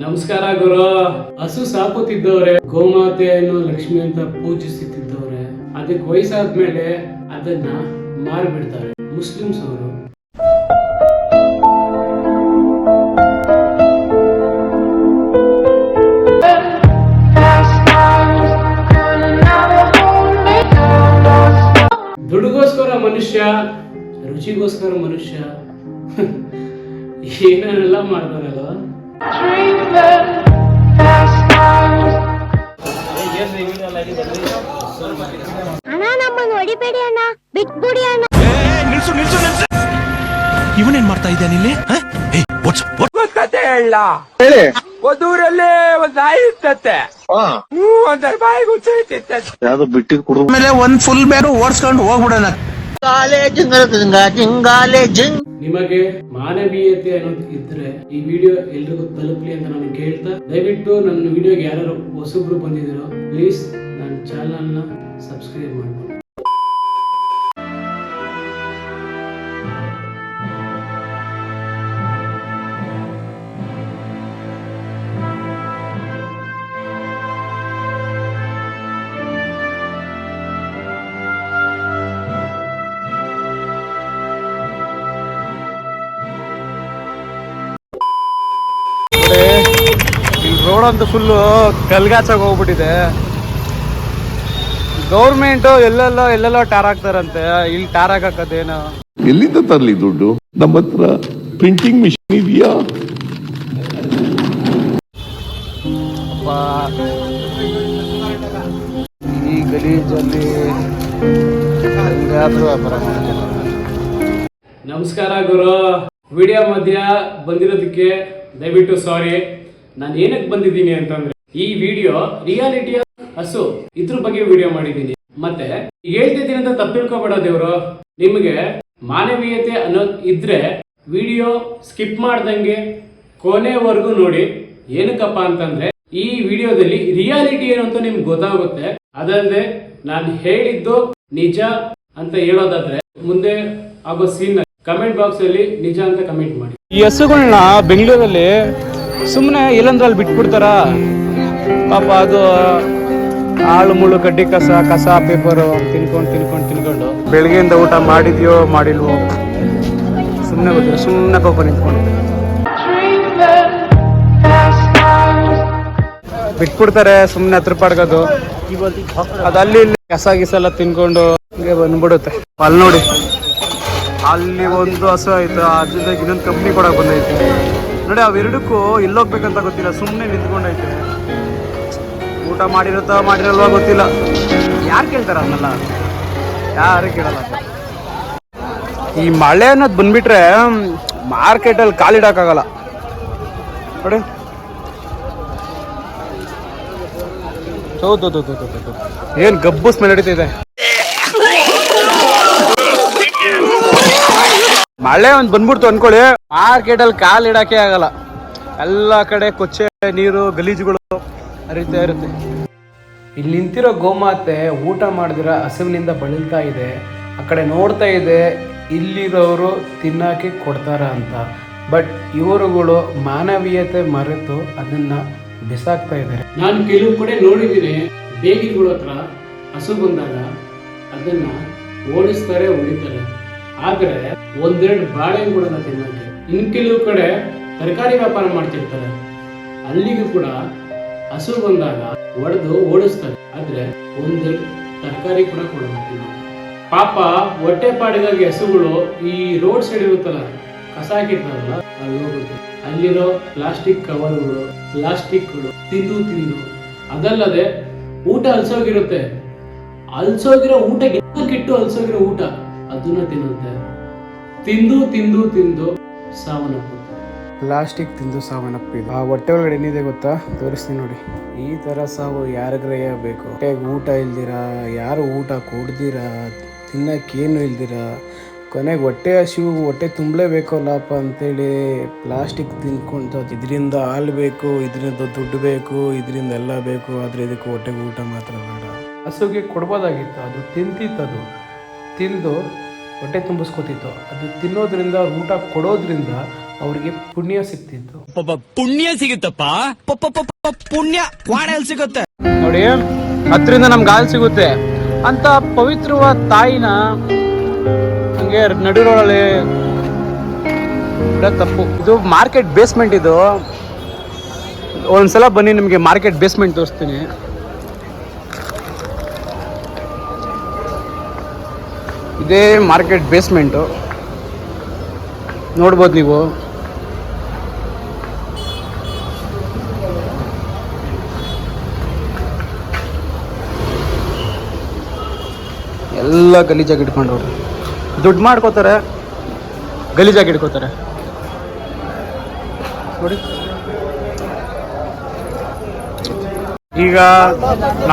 ನಮಸ್ಕಾರ ಗುರು. ಹಸು ಸಾಕುತ್ತಿದ್ದವ್ರೆ, ಗೋಮಾತೆಯನ್ನು ಲಕ್ಷ್ಮಿ ಅಂತ ಪೂಜಿಸುತ್ತಿದ್ದವ್ರೆ. ಅದಕ್ಕೆ ವಯಸ್ಸಾದ್ಮೇಲೆ ಅದನ್ನ ಮಾರಿಬಿಡ್ತಾರೆ ಮುಸ್ಲಿಮ್ಸ್ ಅವರು. ದುಡ್ಡುಗೋಸ್ಕರ ಮನುಷ್ಯ, ರುಚಿಗೋಸ್ಕರ ಮನುಷ್ಯ ಏನೇನೆಲ್ಲ ಮಾಡ್ತಾರಲ್ವ. ಅಣ್ಣ ನಮ್ಮನ್ನು ಹೊಡಿಬೇಡಿ ಅಣ್ಣ, ಬಿಟ್ಬಿಡಿ ಅಣ್ಣ. ಇವನೇನ್ ಮಾಡ್ತಾ ಇದ್ದಾನೆ ಇಲ್ಲಿ? ಕತೆ ಹೇಳ ಒಂದೂರಲ್ಲಿ ಒಂದ್ ನಾಯಿ ಇರ್ತತೆ, ಒಂದ್ ಬಾಯಿಗೆ ಹುಚ್ಚೈತಿತ್ತೆ. ಯಾವ್ದು ಬಿಟ್ಟಿದ್ ಕುಡಿದ ಆಮೇಲೆ ಒಂದ್ ಫುಲ್ ಬೇರು ಓಡಿಸ್ಕೊಂಡು ಹೋಗ್ಬಿಡೋಣ. ನಿಮಗೆ ಮಾನವೀಯತೆ ಅನ್ನೋದು ಇದ್ರೆ ಈ ವಿಡಿಯೋ ಎಲ್ರಿಗೂ ತಲುಪಲಿ ಅಂತ ನಾನು ಕೇಳ್ತಾ, ದಯವಿಟ್ಟು ನನ್ನ ವಿಡಿಯೋಗೆ ಯಾರು ಹೊಸಬ್ರು ಬಂದಿದ್ದೀರೋ ಪ್ಲೀಸ್ ನನ್ನ ಚಾನಲ್ನ ಸಬ್ಸ್ಕ್ರೈಬ್ ಮಾಡ್ಕೊಂಡು. ರೋಡ್ ಅಂತೂ ಫುಲ್ಲು ಕಲ್ಗಾಚಾಗ ಹೋಗ್ಬಿಟ್ಟಿದೆ. ಗೌರ್ಮೆಂಟ್ ಎಲ್ಲೆಲ್ಲೋ ಟಾರ್ ಹಾಕ್ತಾರಂತೆ, ಇಲ್ಲಿ ಟಾರ್ ಹಾಕದೇನು? ಎಲ್ಲಿಂದ ತರ್ಲಿ ದುಡ್ಡು? ನಮ್ಮ ಹತ್ರ ಪ್ರಿಂಟಿಂಗ್ ಮಿಷಿನ್ ಇದೆಯಾ? ಈ ಗಲೀಜಲ್ಲಿ ವ್ಯಾಪಾರ ಮಾಡ್ತಾರೆ. ನಮಸ್ಕಾರ ಗುರು. ವಿಡಿಯೋ ಮಧ್ಯ ಬಂದಿರೋದಕ್ಕೆ ದಯವಿಟ್ಟು ಸಾರಿ. ನಾನು ಏನಕ್ಕೆ ಬಂದಿದ್ದೀನಿ ಅಂತಂದ್ರೆ, ಈ ವಿಡಿಯೋ ರಿಯಾಲಿಟಿಯ ಹಸು ಇದ್ರ ಬಗ್ಗೆ ವಿಡಿಯೋ ಮಾಡಿದ್ದೀನಿ. ಮತ್ತೆ ಹೇಳ್ತಿದ್ದೀನಿ ಅಂತ ತಪ್ಪು ತಿಳ್ಕೊಬೇಡ ದೇವ್ರು. ನಿಮಗೆ ಮಾನವೀಯತೆ ಅನ್ನೋದು ಇದ್ರೆ ವಿಡಿಯೋ ಸ್ಕಿಪ್ ಮಾಡ್ದಂಗೆ ಕೊನೆವರೆಗೂ ನೋಡಿ. ಏನಕ್ಕಪ್ಪ ಅಂತಂದ್ರೆ ಈ ವಿಡಿಯೋದಲ್ಲಿ ರಿಯಾಲಿಟಿ ಏನು ಅಂತ ನಿಮ್ಗೆ ಗೊತ್ತಾಗುತ್ತೆ. ಅದಲ್ಲದೆ ನಾನು ಹೇಳಿದ್ದು ನಿಜ ಅಂತ ಹೇಳೋದಾದ್ರೆ ಮುಂದೆ ಆಗೋ ಸೀನ್ ಕಮೆಂಟ್ ಬಾಕ್ಸ್ ಅಲ್ಲಿ ನಿಜ ಅಂತ ಕಮೆಂಟ್ ಮಾಡಿ. ಈ ಹಸುಗಳನ್ನ ಬೆಂಗಳೂರಲ್ಲಿ ಸುಮ್ಮನೆ ಇಲ್ಲಂದ್ರಲ್ಲಿ ಬಿಟ್ಬಿಡ್ತಾರ ಪಾಪ. ಅದು ಹಾಳು ಮುಳ್ಳು ಗಡ್ಡಿ ಕಸ ಪೇಪರು ತಿನ್ಕೊಂಡು ಬೆಳಗ್ಗೆಯಿಂದ ಊಟ ಮಾಡಿದ್ಯೋ ಮಾಡಿಲ್ವೋ ಸುಮ್ಮನೆ ಗೊತ್ತಿಲ್ಲ. ಸುಮ್ಮನೆ ಪಾಪ ನಿಂತ್ಕೊಂಡಿದ್ದೆ ಬಿಟ್ಬಿಡ್ತಾರೆ ಸುಮ್ಮನೆ ಹತ್ರ ಪಡ್ಗೋದು. ಅದು ಅಲ್ಲಿ ಇಲ್ಲಿ ಕಸ ಎಲ್ಲ ತಿನ್ಕೊಂಡು ಹಿಂಗೆ ಬಂದ್ಬಿಡುತ್ತೆ. ಅಲ್ಲಿ ನೋಡಿ, ಅಲ್ಲಿ ಒಂದು ಹಸು ಆಯ್ತು, ಅದ್ರ ಇನ್ನೊಂದು ಕಂಪ್ನಿ ಕೂಡ ಬಂದೈತೆ ನೋಡಿ. ಅವೆರಡಕ್ಕೂ ಎಲ್ಲೋಗ್ಬೇಕಂತ ಗೊತ್ತಿಲ್ಲ, ಸುಮ್ಮನೆ ನಿಂತ್ಕೊಂಡೈತೆ. ಊಟ ಮಾಡಿರಲ್ವಾ ಗೊತ್ತಿಲ್ಲ. ಯಾರು ಕೇಳ್ತಾರ ಅದನ್ನೆಲ್ಲ? ಯಾರು ಕೇಳಲ್ಲ. ಈ ಮಳೆ ಅನ್ನೋದು ಬಂದ್ಬಿಟ್ರೆ ಮಾರ್ಕೆಟಲ್ಲಿ ಕಾಲಿಡಕ್ಕಾಗಲ್ಲ ನೋಡಿ. ಏನ್ ಗಬ್ಬು ಸ್ಮೆಲ್ ನಡೀತಿದೆ. ಮಳೆ ಒಂದ್ ಬಂದ್ಬಿಡ್ತು ಅನ್ಕೊಳ್ಳಿ, ಮಾರ್ಕೆಟ್ ಅಲ್ಲಿ ಕಾಲ್ ಇಡಕ್ಕೆ ಆಗಲ್ಲ. ಎಲ್ಲ ಕಡೆ ಕೊಚ್ಚೆ ನೀರು ಗಲೀಜುಗಳು ಹರಿತಾ ಇರುತ್ತೆ. ಇಲ್ಲಿ ನಿಂತಿರೋ ಗೋಮಾತೆ ಊಟ ಮಾಡಿದಿರ ಹಸುವಿನಿಂದ ಬಳಲ್ತಾ ಇದೆ. ಆ ಕಡೆ ನೋಡ್ತಾ ಇದೆ ಇಲ್ಲಿರೋರು ತಿನ್ನಕ್ಕೆ ಕೊಡ್ತಾರ ಅಂತ. ಬಟ್ ಇವರುಗಳು ಮಾನವೀಯತೆ ಮರೆತು ಅದನ್ನ ಬಿಸಾಕ್ತಾ ಇದ್ದಾರೆ. ನಾನು ಕೆಲವು ಕಡೆ ನೋಡಿದ್ದೀನಿ, ಬೇಗಿಗಳ ಹತ್ರ ಹಸು ಬಂದಾಗ ಅದನ್ನ ಓಡಿಸ್ತಾರೆ, ಹೊಡಿತಾರೆ. ಆದ್ರೆ ಒಂದೆರಡು ಬಾಳೆಹಣ್ಣುಗಳನ್ನ ತಿನ್ನಕ್ಕೆ. ಇನ್ ಕೆಲವು ಕಡೆ ತರಕಾರಿ ವ್ಯಾಪಾರ ಮಾಡ್ತಿರ್ತಾರೆ, ಅಲ್ಲಿಗೂ ಕೂಡ ಹಸು ಬಂದಾಗ ಹೊಡೆದು ಓಡಿಸ್ತಾರೆ. ಆದ್ರೆ ಒಂದೆರಡು ತರಕಾರಿ ಕೂಡ ಕೊಡಲ್ಲ ತಿನ್ನಕ್ಕೆ. ಪಾಪ ಹೊಟ್ಟೆ ಪಾಡಿಗಾಗಿ ಹಸುಗಳು ಈ ರೋಡ್ ಸೈಡ್ ಇರುತ್ತಲ್ಲ, ಕಸ ಹಾಕಿರ್ತಾರಲ್ಲ, ಅಲ್ಲಿ ಹೋಗುತ್ತೆ. ಅಲ್ಲಿರೋ ಪ್ಲಾಸ್ಟಿಕ್ ಕವರ್ಗಳು, ಪ್ಲಾಸ್ಟಿಕ್ಗಳು ತಿಂದು ಅದಲ್ಲದೆ ಊಟ ಅಲ್ಸೋಗಿರುತ್ತೆ. ಅಲ್ಸೋಗಿರೋ ಊಟ ಕಿಟ್ಟು ಅಲ್ಸೋಗಿರೋ ಊಟ ಅದನ್ನ ತಿನ್ನುತ್ತೆ. ತಿಂದು ಸಾವನ್ನಪ್ಪುತ್ತೆ. ಪ್ಲಾಸ್ಟಿಕ್ ತಿಂದು ಸಾವನ್ನಪ್ಪಿದೆ. ಆ ಹೊಟ್ಟೆ ಒಳಗಡೆ ಏನಿದೆ ಗೊತ್ತಾ? ತೋರಿಸ್ತೀನಿ ನೋಡಿ. ಈ ತರ ಸಾವು ಯಾರಿಗ್ರೆ ಬೇಕು? ಹೊಟ್ಟೆಗೆ ಊಟ ಇಲ್ದಿರ, ಯಾರು ಊಟ ಕೊಡ್ದಿರ, ತಿನ್ನಕ್ಕೇನು ಇಲ್ದಿರ, ಕೊನೆಗೆ ಹೊಟ್ಟೆ ತುಂಬಲೇಬೇಕಲ್ಲಪ್ಪ ಅಂತೇಳಿ ಪ್ಲಾಸ್ಟಿಕ್ ತಿನ್ಕೊಂಡು ಇದರಿಂದ ಹಾಲು ಬೇಕು, ಇದರಿಂದ ದುಡ್ಡು ಬೇಕು, ಇದರಿಂದ ಎಲ್ಲ ಬೇಕು, ಆದರೆ ಇದಕ್ಕೆ ಹೊಟ್ಟೆಗೆ ಊಟ ಮಾತ್ರ ಬೇಡ. ಹಸುಗೆ ಕೊಡ್ಬೋದಾಗಿತ್ತು, ಅದು ತಿಂದು ಹೊಟ್ಟೆ ತುಂಬಿಸ್ಕೊತಿತ್ತು. ಅದು ತಿನ್ನೋದ್ರಿಂದ, ಊಟ ಕೊಡೋದ್ರಿಂದ ಅವ್ರಿಗೆ ಪುಣ್ಯ ಸಿಗ್ತಿತ್ತು. ಪುಣ್ಯ ಸಿಗುತ್ತಪ್ಪ ಪುಣ್ಯ ವಾಡೆಲ್ ಸಿಗುತ್ತೆ ನೋಡಿ, ಹತ್ತರಿಂದ ನಮ್ಗೆ ಹಾಲು ಸಿಗುತ್ತೆ ಅಂತ ಪವಿತ್ರವಾದ ತಾಯಿನ ಹಂಗೆ ನಡು ರೋಡಲ್ಲಿ ಬಿಡೋದು ತಪ್ಪು. ಇದು ಮಾರ್ಕೆಟ್ ಬೇಸ್ಮೆಂಟ್. ಇದು ಒಂದ್ಸಲ ಬನ್ನಿ, ನಿಮಗೆ ಮಾರ್ಕೆಟ್ ಬೇಸ್ಮೆಂಟ್ ತೋರಿಸ್ತೀನಿ. ಇದೇ ಮಾರ್ಕೆಟ್ ಬೇಸ್ಮೆಂಟು ನೋಡ್ಬೋದು ನೀವು. ಎಲ್ಲ ಗಲೀಜಾಗಿ ಇಟ್ಕೊಂಡವ್ರು, ದುಡ್ಡು ಮಾಡ್ಕೋತಾರೆ, ಗಲೀಜಾಗಿ ಇಟ್ಕೋತಾರೆ ನೋಡಿ. ಈಗ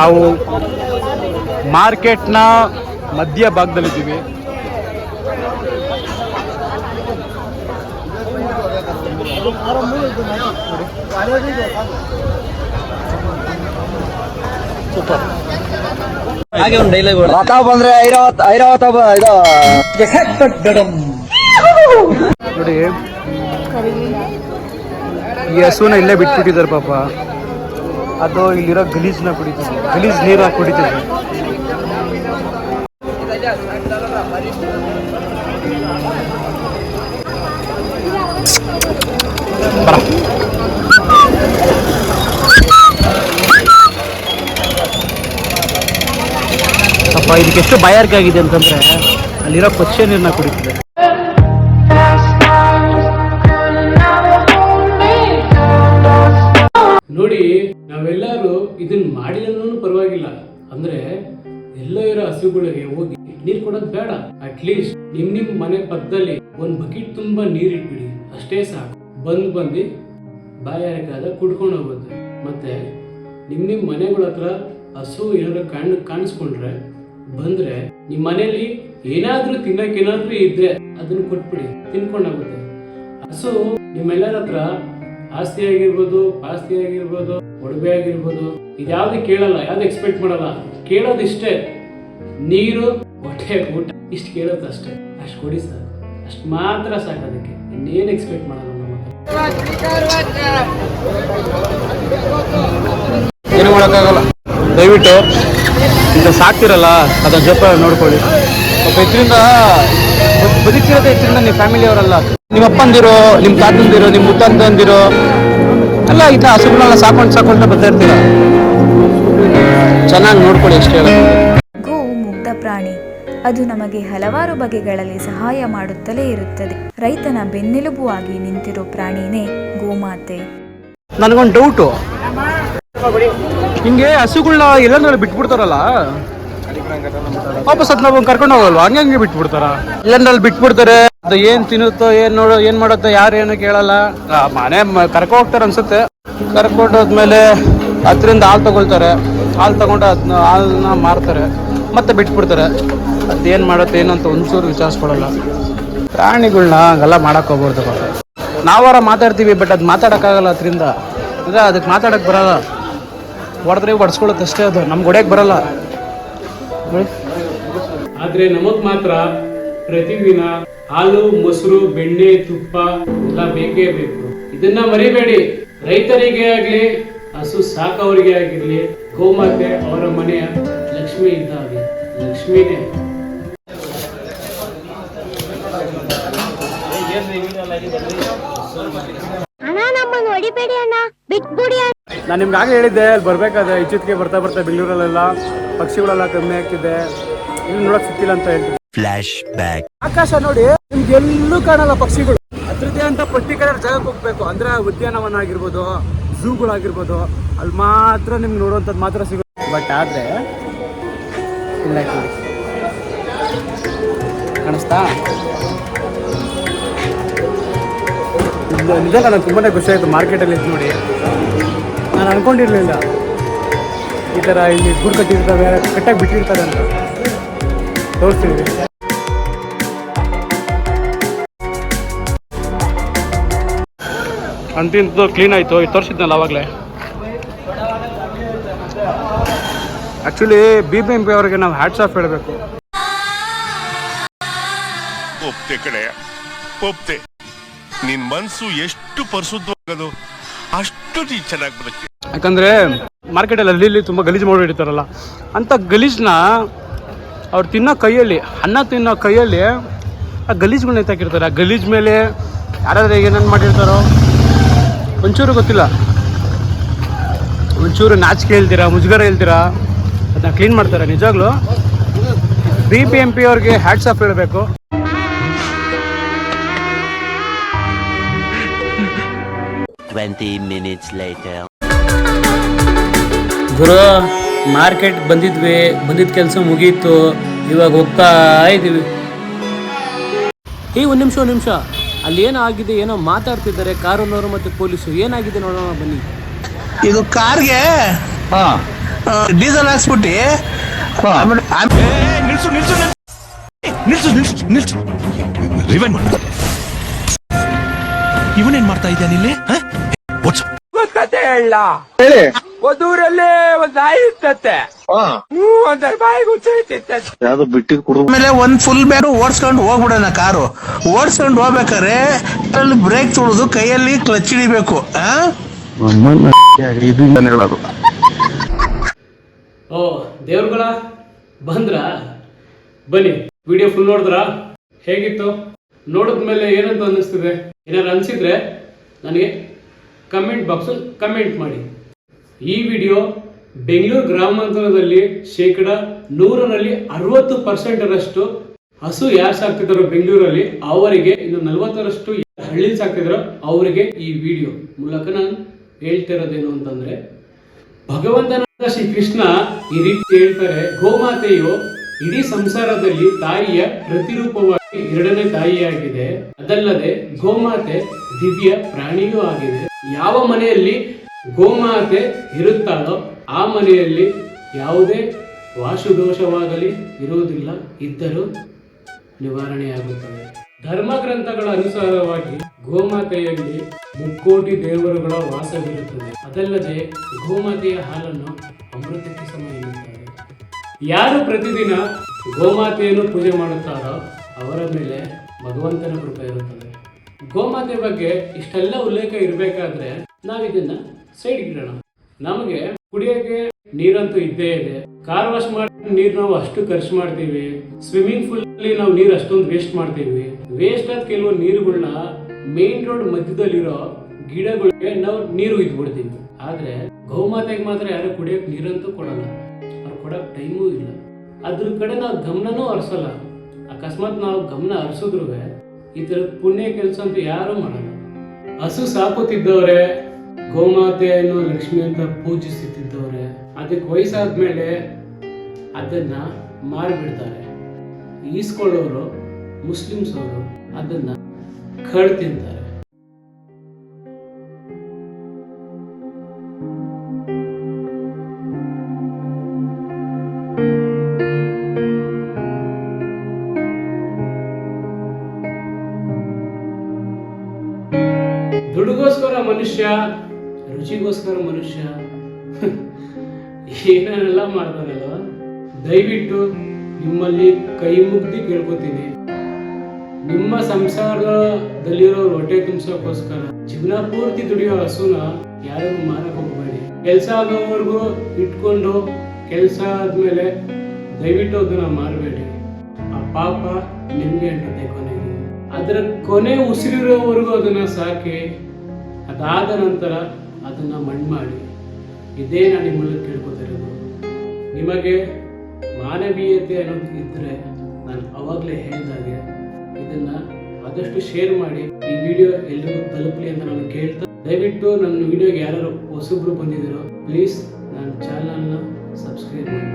ನಾವು ಮಾರ್ಕೆಟ್ನ ಮಧ್ಯ ಭಾಗದಲ್ಲಿದ್ದೀವಿ. ಸೂಪರ್. ಹಾಗೆ ಒಂದು ಡೈಲಾಗ್ ಬಂದ್ರೆ ನೋಡಿ, ಈ ಹಸುನ ಇಲ್ಲೇ ಬಿಟ್ಬಿಟ್ಟಿದ್ದಾರೆ ಪಾಪ. ಅದು ಇಲ್ಲಿರೋ ಗಲೀಜ್ನ ಕುಡಿತದೆ, ಗಲೀಜ್ ನೀರಾಗಿ ಕುಡಿತದೆ. ಪಾಪ ಇದಕ್ಕೆ ಎಷ್ಟು ಬಾಯಾರಿಕೆ ಆಗಿದೆ ಅಂತಂದ್ರೆ ಅಲ್ಲಿರೋ ಕೊಚ್ಚೆ ನೀರನ್ನ ಕುಡಿತದೆ. ನೋಡಿ, ನಾವೆಲ್ಲರೂ ಇದನ್ನ ಮಾಡಿದ್ರು ಪರವಾಗಿಲ್ಲ, ಅಂದ್ರೆ ಎಲ್ಲೋ ಇರೋ ಹಸುಗಳಿಗೆ ಹೋಗಿ ನೀರ್ ಕೊಡೋದ್ ಬೇಡ. ಅಟ್ಲೀಸ್ಟ್ ನಿಮ್ ಮನೆ ಪಕ್ಕದಲ್ಲಿ ಒಂದ್ ಬಕೆಟ್ ತುಂಬಾ ನೀರ್ ಇಟ್ಬಿಡಿ, ಅಷ್ಟೇ ಸಾಕು. ಬಂದು ಬಾಯಾರಿಕಾದ ಕುಡ್ಕೊಂಡು ಹೋಗುತ್ತೆ. ಮತ್ತೆ ನಿಮ್ ಮನೆಗಳ ಹತ್ರ ಹಸು ಏನಾದ್ರು ಕಾಣಿಸ್ಕೊಂಡ್ರೆ ಬಂದ್ರೆ ನಿಮ್ ಮನೇಲಿ ಏನಾದ್ರೂ ತಿನ್ನಕ್ಕೇನಾದ್ರೂ ಇದ್ರೆ ಅದನ್ನ ಕೊಟ್ಬಿಡಿ, ತಿನ್ಕೊಂಡಾಗುತ್ತೆ. ಹಸು ನಿಮ್ಮೆಲ್ಲರ ಹತ್ರ ಆಸ್ತಿ ಆಗಿರ್ಬೋದು, ಪಾಸ್ತಿ ಆಗಿರ್ಬೋದು, ಒಡವೆ ಆಗಿರ್ಬೋದು, ಇದ್ಯಾವ್ದು ಕೇಳಲ್ಲ, ಯಾವ್ದು ಎಕ್ಸ್ಪೆಕ್ಟ್ ಮಾಡಲ್ಲ. ಕೇಳೋದಿಷ್ಟೇ, ನೀರು, ಹೊಟ್ಟೆ ಊಟ, ಇಷ್ಟು ಕೇಳೋದು ಅಷ್ಟೇ. ಅಷ್ಟು ಕೊಡಿ ಸಾಕು, ಅಷ್ಟು ಮಾತ್ರ ಸಾಕು. ಅದಕ್ಕೆ ಇನ್ನೇನು ಎಕ್ಸ್ಪೆಕ್ಟ್ ಮಾಡಲ್ಲ ನಮ್ಮ ಹತ್ರ. ಏನು ಮಾಡೋಕ್ಕಾಗಲ್ಲ. ದಯವಿಟ್ಟು ಈಗ ಸಾಕ್ತಿರಲ್ಲ ಅದನ್ನ ಜೊತೆ ನೋಡ್ಕೊಳ್ಳಿ. ಸ್ವಲ್ಪ ಇದರಿಂದ ಬದುಕಿರೋದೇ ಇದರಿಂದ ನೀವು ಫ್ಯಾಮಿಲಿ ಅವರಲ್ಲ, ನಿಮ್ಮ ಅಪ್ಪಂದಿರೋ, ನಿಮ್ಮ ತಾತಂದಿರೋ, ನಿಮ್ಮ ಮುತ್ತಂದಿರೋ ಎಲ್ಲ ಇಂಥ ಹಸುಗಳನ್ನೆಲ್ಲ ಸಾಕೊಂಡು ಬರ್ತಾ ಇರ್ತೀರ. ಚೆನ್ನಾಗಿ ನೋಡ್ಕೊಳ್ಳಿ ಅಷ್ಟೇ. ಗೋವು ಮುಗ್ಧ ಪ್ರಾಣಿ. ಅದು ನಮಗೆ ಹಲವಾರು ಬಗೆಗಳಲ್ಲಿ ಸಹಾಯ ಮಾಡುತ್ತಲೇ ಇರುತ್ತದೆ. ರೈತನ ಬೆನ್ನೆಲುಬು ಆಗಿ ನಿಂತಿರೋ ಪ್ರಾಣಿನೇ ಗೋಮಾತೆ. ನನಗೊಂದು ಡೌಟು, ಹಿಂಗೆ ಹಸುಗಳನ್ನ ಎಲ್ಲಂದ್ರೆ ಬಿಟ್ಬಿಡ್ತಾರಲ್ಲ, ವಾಪಸ್ ನಾವು ಕರ್ಕೊಂಡು ಹೋಗಲ್ವಾ? ಹಂಗೆ ಬಿಟ್ಬಿಡ್ತಾರ? ಎಲ್ಲಂದ್ರಲ್ಲಿ ಬಿಟ್ಬಿಡ್ತಾರೆ. ಅದು ಏನ್ ತಿನ್ನುತ್ತೋ, ಏನ್ ಮಾಡುತ್ತೋ ಯಾರು ಏನು ಕೇಳಲ್ಲ. ಮನೆ ಕರ್ಕೊ ಹೋಗ್ತಾರೆ ಅನ್ಸುತ್ತೆ. ಕರ್ಕೊಂಡೋದ್ಮೇಲೆ ಅದರಿಂದ ಹಾಲು ತಗೊಳ್ತಾರೆ. ಹಾಲು ತಗೊಂಡು ಅದನ್ನ ಹಾಲನ್ನ ಮಾರ್ತಾರೆ, ಮತ್ತೆ ಬಿಟ್ಬಿಡ್ತಾರೆ. ಅದೇನ್ ಮಾಡುತ್ತೆ ಏನು ಅಂತ ಒಂಚೂರು ವಿಚಾರಿಸ್ಕೊಳಲ್ಲ. ಪ್ರಾಣಿಗಳನ್ನ ಹಂಗೆಲ್ಲ ಮಾಡಕ್ ಹೋಗ್ಬಾರ್ದು. ನಾವಾರ ಮಾತಾಡ್ತೀವಿ, ಬಟ್ ಅದು ಮಾತಾಡಕ್ಕಾಗಲ್ಲ. ಅದರಿಂದ ಅಂದ್ರೆ ಅದಕ್ಕೆ ಮಾತಾಡಕ್ ಬರಲ್ಲ. ಹೊಡೆದ್ರೆ ಹೊಡ್ಸ್ಕೊಳತ್ತೆ ಅಷ್ಟೇ. ಅದು ನಮ್ಗೆ ಹೊಡ್ಯಕ್ ಬರಲ್ಲ. ಆದ್ರೆ ನಮಗ್ ಮಾತ್ರ ಪ್ರತಿದಿನ ಹಾಲು, ಮೊಸರು, ಬೆಣ್ಣೆ, ತುಪ್ಪ ಎಲ್ಲ ಬೇಕೇ ಬೇಕು. ಇದನ್ನ ಮರಿಬೇಡಿ. ರೈತರಿಗೆ ಆಗ್ಲಿ, ಹಸು ಸಾಕವರಿಗೆ ಆಗಿರ್ಲಿ, ಗೋಮಾತೆ ಅವರ ಮನೆಯ ಲಕ್ಷ್ಮಿ ಇದ್ದಾಗೆ. ಲಕ್ಷ್ಮಿನೇ. ಅಣ್ಣ ನಮ್ಮನ್ನು ಹೊಡಿಬೇಡಿ ಅಣ್ಣ, ಬಿಟ್ಬಿಡಿ ಅಣ್ಣ. ನಾನು ನಿಮ್ಗೆ ಆಗ ಹೇಳಿದ್ದೆ, ಅಲ್ಲಿ ಬರ್ಬೇಕಾದ್ರೆ ಇಚ್ಚಿತ್ಗೆ ಬರ್ತಾ ಬೆಂಗಳೂರಲ್ಲೆಲ್ಲ ಪಕ್ಷಿಗಳೆಲ್ಲ ಕಮ್ಮಿ ಆಗ್ತಿದೆ, ಇಲ್ಲಿ ನೋಡಕ್ ಸಿಕ್ತಿಲ್ಲ ಅಂತ ಹೇಳ್ತೀವಿ. Flash back. ಆಕಾಶ ನೋಡಿ, ನಿಮ್ಗೆ ಎಲ್ಲೂ ಕಾಣಲ್ಲ ಪಕ್ಷಿಗಳು. ಅದ್ರದ್ದೇ ಅಂತ ಪರ್ಟಿಕ್ಯುಲರ್ ಜಾಗಕ್ಕೆ ಹೋಗ್ಬೇಕು. ಅಂದ್ರೆ ಉದ್ಯಾನವನ ಆಗಿರ್ಬೋದು, ಝೂಗಳಾಗಿರ್ಬೋದು, ಅಲ್ಲಿ ಮಾತ್ರ ನಿಮ್ಗೆ ನೋಡುವಂಥದ್ದು ಮಾತ್ರ ಸಿಗುತ್ತೆ. ಬಟ್ ಆದ್ರೆ ಇಲ್ಲ, ಕಾಣಿಸ್ತಾ? ನಿಜ ನನಗೆ ತುಂಬಾ ಖುಷಿ ಆಯಿತು ಮಾರ್ಕೆಟಲ್ಲಿ ಇದ್ದು ನೋಡಿ. ನಾನು ಅನ್ಕೊಂಡಿರ್ಲಿಲ್ಲ ಈ ಥರ ಇಲ್ಲಿ ಗೂಡು ಕಟ್ಟಿರ್ತವೆ, ಕಟ್ಟಾಗಿ ಬಿಟ್ಟಿರ್ತಾರೆ ಅಂತ. ತೋರಿಸ್ತೀವಿ. ಅಂತಿಂತದ್ದು ಕ್ಲೀನ್ ಆಯಿತು. ಇದು ತೋರಿಸಿದ್ನಲ್ಲ ಆವಾಗಲೇ. ಆ್ಯಕ್ಚುಲಿ BBMP ಅವರಿಗೆ ನಾವು ಹ್ಯಾಟ್ಸ್ ಆಫ್ ಹೇಳಬೇಕು. ಒಪ್ತೆ ಕಡೆ ಒಪ್ತೆ. ನಿನ್ ಮನ್ಸು ಎಷ್ಟು ಪರಿಶುದ್ಧವಾಗದು ಅಷ್ಟು ನೀ ಚೆನ್ನಾಗಿ ಬರುತ್ತೆ. ಯಾಕಂದರೆ ಮಾರ್ಕೆಟಲ್ಲಿ ಅಲ್ಲಿ ತುಂಬ ಗಲೀಜು ಮಾಡಿರ್ತಾರಲ್ಲ, ಅಂಥ ಗಲೀಜನ್ನ ಅವ್ರು ತಿನ್ನೋ ಕೈಯಲ್ಲಿ, ಅನ್ನ ತಿನ್ನೋ ಕೈಯಲ್ಲಿ ಆ ಗಲೀಜುಗಳನ್ನ ಎತ್ತಾಕಿರ್ತಾರೆ. ಆ ಗಲೀಜು ಮೇಲೆ ಯಾರಾದ್ರೂ ಏನೇನು ಮಾಡಿರ್ತಾರೋ ಒಂಚೂರು ಗೊತ್ತಿಲ್ಲ, ಒಂಚೂರು ನಾಚಿಕೆ ಹೇಳ್ತೀರಾ, ಮುಜುಗರ ಹೇಳ್ತೀರಾ, ಅದನ್ನ ಕ್ಲೀನ್ ಮಾಡ್ತಾರೆ. ನಿಜವಾಗ್ಲೂ BBMP ಅವ್ರಿಗೆ ಹ್ಯಾಟ್ಸ್ ಆಫ್ ಹೇಳಬೇಕು. ಗುರು, ಮಾರ್ಕೆಟ್ ಬಂದಿದ್ದ ಕೆಲಸ ಮುಗೀತು, ಇವಾಗ ಹೋಗ್ತಾ ಇದ್ದೀವಿ. ಒಂದು ನಿಮಿಷ, ಅಲ್ಲಿ ಏನೋ ಆಗಿದೆ, ಏನೋ ಮಾತಾಡ್ತಿದ್ದಾರೆ ಕಾರನವರು ಮತ್ತೆ ಪೊಲೀಸರು. ಏನಾಗಿದೆ ನೋಡೋಣ ಬನ್ನಿ. ಇದು ಕಾರ್ಗೆ ಡೀಸೆಲ್ ಹಾಕ್ಸ್ಬಿಟ್ಟು ಇವನೇನ್ ಮಾಡ್ತಾ ಇದ್ದಾನೆ ಇಲ್ಲಿ? ಕತೆ ಹೇಳ. ಒಂದೂರಲ್ಲಿ ಒಂದ್ ನಾಯಿ ಇರ್ತತೆ, ಒಂದ್ ಬಾಯಿಗೆ ಹುಚ್ಚೈತಿತ್ತೆ. ಯಾವ್ದೋ ಬಿಟ್ಟಿದ್ ಕುಡಿದು ಆಮೇಲೆ ಒಂದ್ ಫುಲ್ ಬ್ಯಾಗ್ ಓಡಿಸ್ಕೊಂಡು ಹೋಗ್ಬಿಡೋಣ. ಕಾರು ಓಡಿಸ್ಕೊಂಡು ಹೋಗ್ಬೇಕಾರೆ ಅಲ್ಲಿ ಬ್ರೇಕ್ ತುಳಿದು ಕೈಯಲ್ಲಿ ಕ್ಲಚ್ ಹಿಡಿಬೇಕು. ಹೇಳೋದು. ಓ ದೇವ್ರುಗಳ ಬಂದ್ರ, ಬನ್ನಿ. ವಿಡಿಯೋ ಫುಲ್ ನೋಡಿದ್ರಾ? ಹೇಗಿತ್ತು? ನೋಡಿದ್ಮೇಲೆ ಏನಂತ ಅನ್ನಿಸ್ತಿದೆ? ಏನಾದ್ರು ಅನಿಸಿದ್ರೆ ನನಗೆ ಕಮೆಂಟ್ ಬಾಕ್ಸಲ್ಲಿ ಕಮೆಂಟ್ ಮಾಡಿ. ಈ ವಿಡಿಯೋ ಬೆಂಗಳೂರು ಗ್ರಾಮಾಂತರದಲ್ಲಿ 100ರಲ್ಲಿ 60% ಹಸು ಯಾರು ಸಾಕ್ತಿದ್ದಾರೋ ಬೆಂಗಳೂರಲ್ಲಿ, ಅವರಿಗೆ ಇನ್ನು 40ರಷ್ಟು ಹಳ್ಳಿ ಸಾಕ್ತಿದ್ದಾರೋ ಅವರಿಗೆ ಈ ವಿಡಿಯೋ ಮೂಲಕ ನಾನು ಹೇಳ್ತಿರೋದೇನು ಅಂತಂದ್ರೆ, ಭಗವಂತನಾದ ಶ್ರೀ ಕೃಷ್ಣ ಈ ರೀತಿ ಹೇಳ್ತಾರೆ, ಗೋಮಾತೆಯು ಇಡೀ ಸಂಸಾರದಲ್ಲಿ ತಾಯಿಯ ಪ್ರತಿರೂಪವಾಗಿ 2ನೇ ತಾಯಿಯಾಗಿದೆ. ಅದಲ್ಲದೆ ಗೋಮಾತೆ ದಿವ್ಯ ಪ್ರಾಣಿಯೂ ಆಗಿದೆ. ಯಾವ ಮನೆಯಲ್ಲಿ ಗೋಮಾತೆ ಇರುತ್ತಾಳೋ ಆ ಮನೆಯಲ್ಲಿ ಯಾವುದೇ ವಾಸ್ತುದೋಷವಾಗಲಿ ಇರುವುದಿಲ್ಲ, ಇದ್ದರೂ ನಿವಾರಣೆಯಾಗುತ್ತದೆ. ಧರ್ಮ ಗ್ರಂಥಗಳ ಅನುಸಾರವಾಗಿ ಗೋಮಾತೆಯಲ್ಲಿ 3 ಕೋಟಿ ದೇವರುಗಳ ವಾಸವಿರುತ್ತದೆ. ಅದಲ್ಲದೆ ಗೋಮಾತೆಯ ಹಾಲನ್ನು ಅಮೃತಕ್ಕೆ ಸಮ ಎನ್ನುತ್ತಾರೆ. ಯಾರು ಪ್ರತಿದಿನ ಗೋಮಾತೆಯನ್ನು ಪೂಜೆ ಮಾಡುತ್ತಾರೋ ಅವರ ಮೇಲೆ ಭಗವಂತನ ಕೃಪೆ ಇರುತ್ತದೆ. ಗೋಮಾತೆ ಬಗ್ಗೆ ಇಷ್ಟೆಲ್ಲ ಉಲ್ಲೇಖ ಇರಬೇಕಾದ್ರೆ ನಾವಿದನ್ನ ಸೈಡ್ ಇಡೋಣ. ನಮಗೆ ಕುಡಿಯೋಕೆ ನೀರಂತೂ ಇದ್ದೇ ಇದೆ. ಕಾರ್ ವಾಶ್ ಮಾಡಿ ನೀರು ನಾವು ಅಷ್ಟು ಖರ್ಚು ಮಾಡ್ತೀವಿ. ಸ್ವಿಮ್ಮಿಂಗ್ ಪೂಲ್ ಅಲ್ಲಿ ನಾವು ನೀರು ಅಷ್ಟೊಂದು ವೇಸ್ಟ್ ಮಾಡ್ತೀವಿ. ವೇಸ್ಟ್ ಆದ ಕೆಲವು ನೀರುಗಳನ್ನ ಮೇನ್ ರೋಡ್ ಮಧ್ಯದಲ್ಲಿರೋ ಗಿಡಗಳಿಗೆ ನಾವು ನೀರು ಇದ್ಬಿಡ್ತೀವಿ. ಆದ್ರೆ ಗೋಮಾತೆಗೆ ಮಾತ್ರ ಯಾರು ಕುಡಿಯೋಕೆ ನೀರಂತೂ ಕೊಡಲ್ಲ, ಅವ್ರು ಕೊಡಕ್ ಟೈಮೂ ಇಲ್ಲ. ಅದ್ರ ಕಡೆ ನಾವು ಗಮನನೂ ಹರಿಸಲ್ಲ. ಅಕಸ್ಮಾತ್ ನಾವು ಗಮನ ಹರಿಸಿದ್ರು ಈ ತರ ಪುಣ್ಯ ಕೆಲಸ ಅಂತೂ ಯಾರು ಮಾಡಲ್ಲ. ಹಸು ಸಾಕುತ್ತಿದ್ದವ್ರೆ, ಗೋಮಾತೆಯನ್ನು ಲಕ್ಷ್ಮಿ ಅಂತ ಪೂಜಿಸುತ್ತಿದ್ದವ್ರೆ, ಅದಕ್ಕೆ ವಯಸ್ಸಾದ್ಮೇಲೆ ಅದನ್ನ ಮಾರಿಬಿಡ್ತಾರೆ. ಈಸ್ಕೊಳ್ಳೋರು ಮುಸ್ಲಿಮ್ಸ್ ಅವರು ಅದನ್ನ ಕಳ್ ತಿಂತಾರೆ. ದುಡ್ಡುಗೋಸ್ಕರ ಮನುಷ್ಯ, ರುಚಿಗೋಸ್ಕರ ಮನುಷ್ಯ ಏನೇನೆಲ್ಲ ಮಾಡ್ತಾರಲ್ಲ. ದಯವಿಟ್ಟು ನಿಮ್ಮಲ್ಲಿ ಕೈ ಮುಗ್ದಿ ಕೇಳ್ಕೊತೀನಿ, ನಿಮ್ಮ ಸಂಸಾರದಲ್ಲಿರೋ ಹೊಟ್ಟೆ ತುಂಬಿಸೋಕ್ಕೋಸ್ಕರ ಜೀವನ ಪೂರ್ತಿ ದುಡಿಯೋ ಹಸುನ ಯಾರಿಗೂ ಮಾರಕ್ ಹೋಗ್ಬೇಡಿ. ಕೆಲಸ ಆಗೋವರೆಗೂ ಇಟ್ಕೊಂಡು ಕೆಲಸ ಆದ್ಮೇಲೆ ದಯವಿಟ್ಟು ಅದನ್ನ ಮಾರಬೇಡಿ. ಆ ಪಾಪ ನಿಮ್ಗೆ ಅಂಟುತ್ತೆ ಕೊನೆಗೆ. ಅದರ ಕೊನೆ ಉಸಿರಿರೋವರೆಗೂ ಅದನ್ನ ಸಾಕಿ, ಅದಾದ ನಂತರ ಅದನ್ನ ಮಣ್ಣು ಮಾಡಿ. ಇದೇ ನಾನು ನಿಮ್ಮಲ್ಲಿ ಕೇಳ್ಕೊತಿರೋದು. ನಿಮಗೆ ಮಾನವೀಯತೆ ಅನ್ನೋದು ಇದ್ರೆ ನಾನು ಅವಾಗಲೇ ಹೇಳಿದಾಗೆ ಇದನ್ನ ಆದಷ್ಟು ಶೇರ್ ಮಾಡಿ. ಈ ವಿಡಿಯೋ ಎಲ್ರಿಗೂ ತಲುಪಲಿ ಅಂತ ನಾನು ಕೇಳ್ತಾ, ದಯವಿಟ್ಟು ನನ್ನ ವಿಡಿಯೋಗೆ ಯಾರು ಹೊಸಬ್ರು ಬಂದಿದ್ದೀರೋ ಪ್ಲೀಸ್ ನನ್ನ ಚಾನಲ್ನ ಸಬ್ಸ್ಕ್ರೈಬ್ ಮಾಡಿ.